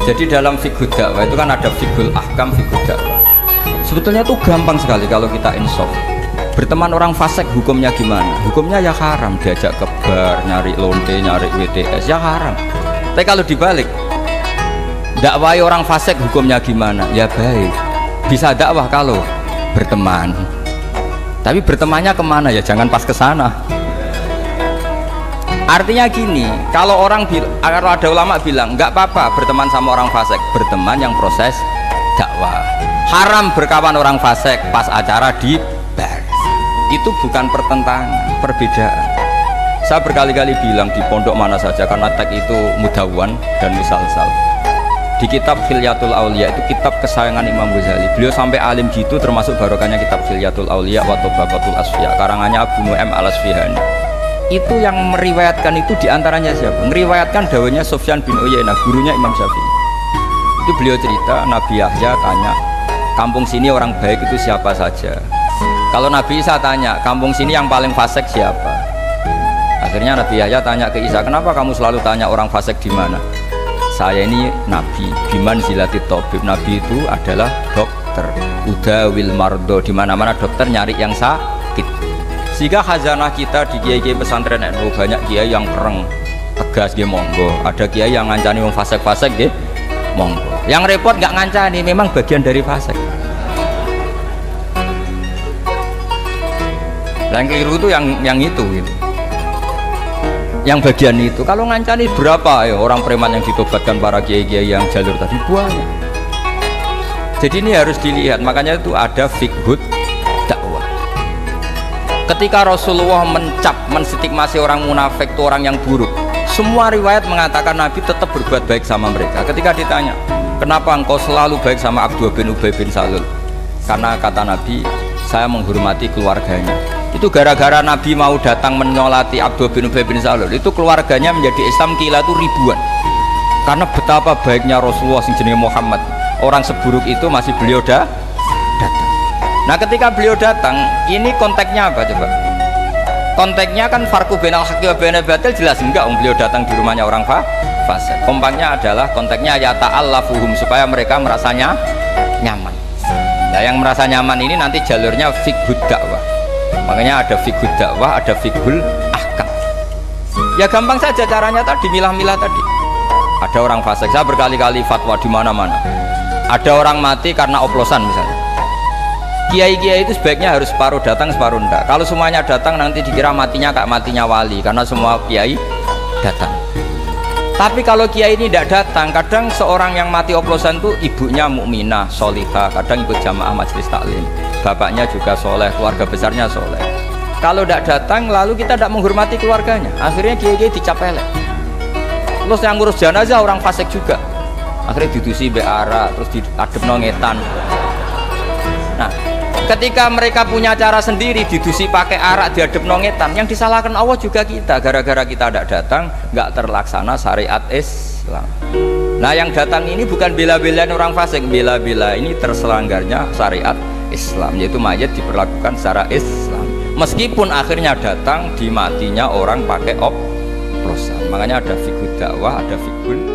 Jadi dalam fiqh dakwah itu kan ada fiqhul ahkam, fiqh dakwah. Sebetulnya itu gampang sekali kalau kita insaf. Berteman orang fasik hukumnya gimana? Hukumnya ya haram, diajak ke bar, nyari lonte, nyari WTS, ya haram. Tapi kalau dibalik, dakwai orang fasik hukumnya gimana? Ya baik. Bisa dakwah kalau berteman. Tapi bertemannya kemana ya? Jangan pas ke sana. Artinya gini, kalau ada ulama bilang nggak apa-apa berteman sama orang fasik, berteman yang proses dakwah. Haram berkawan orang fasik pas acara di bar. Itu bukan pertentangan, perbedaan. Saya berkali-kali bilang di pondok mana saja, karena tag itu mudawan dan misal-misal. Di kitab Khilyatul Aulia, itu kitab kesayangan Imam Ghazali. Beliau sampai alim gitu, termasuk barokahnya kitab Khilyatul Aulia wa Tabaqatul Asfiya, karangannya Abu Nu'aim al-Asfihani. Itu yang meriwayatkan itu diantaranya siapa? Meriwayatkan dawanya Sufyan bin Uyainah, gurunya Imam Syafi'i. Itu beliau cerita, Nabi Yahya tanya, kampung sini orang baik itu siapa saja? Kalau Nabi Isa tanya, kampung sini yang paling fasik siapa? Akhirnya Nabi Yahya tanya ke Isa, kenapa kamu selalu tanya orang fasik di mana? Saya ini Nabi, biman zilati tobib. Nabi itu adalah dokter, udawil mardo, di mana-mana dokter nyari yang sakit. Sehingga khazanah kita di kiai-kiai pesantren NU banyak kiai yang kereng, tegas, monggo. Ada kiai yang ngancani wong fasik-fasik, monggo. Yang repot nggak ngancani, memang bagian dari fasik. Yang keliru itu yang itu gitu. Yang bagian itu. Kalau ngancani berapa ya orang preman yang ditobatkan para kiai-kiai yang jalur tadi banyak. Jadi ini harus dilihat. Makanya itu ada fiqhud dakwah. Ketika Rasulullah menstigmasi orang munafik itu orang yang buruk, semua riwayat mengatakan Nabi tetap berbuat baik sama mereka. Ketika ditanya, kenapa engkau selalu baik sama Abdullah bin Ubay bin Salul? Karena kata Nabi, saya menghormati keluarganya. Itu gara-gara Nabi mau datang menyolati Abdullah bin Ubay bin Salul, itu keluarganya menjadi Islam kila itu ribuan. Karena betapa baiknya Rasulullah sing jenenge Muhammad, orang seburuk itu masih beliau datang. Nah ketika beliau datang, ini konteksnya apa coba? Konteksnya kan farqu bainal haqqi wa bainal batil, jelas enggak beliau datang di rumahnya orang fasik. Kompaknya adalah konteksnya ya ta'allafuhum, supaya mereka merasanya nyaman. Nah yang merasa nyaman ini nanti jalurnya fiqhud dakwah. Makanya ada fiqhud dakwah, ada fiqhul ahkam. Ya gampang saja caranya tadi, milah-milah tadi. Ada orang fasik, saya berkali-kali fatwa di mana-mana. Ada orang mati karena oplosan misalnya. Kiai-kiai itu sebaiknya harus separuh datang, separuh enggak. Kalau semuanya datang nanti dikira matinya kayak matinya wali, karena semua kiai datang. Tapi kalau kiai ini tidak datang, kadang seorang yang mati oplosan itu ibunya mukminah, solihah, kadang ikut jamaah majelis taklim, bapaknya juga soleh, keluarga besarnya soleh. Kalau tidak datang, lalu kita tidak menghormati keluarganya. Akhirnya kiai-kiai dicapelek. Terus yang ngurus jenazah orang fasik juga. Akhirnya didusi beara, terus diadep nongetan. Nah, ketika mereka punya cara sendiri, didusi pakai arak, diadep nongetan, yang disalahkan Allah juga kita. Gara-gara kita tidak datang, nggak terlaksana syariat Islam. Nah yang datang ini bukan bela-belain orang fasik, bela-bela ini terselanggarnya syariat Islam, yaitu mayat diperlakukan secara Islam. Meskipun akhirnya datang di matinya orang pakai oplosan. Makanya ada fiqhud dakwah, ada fiqhul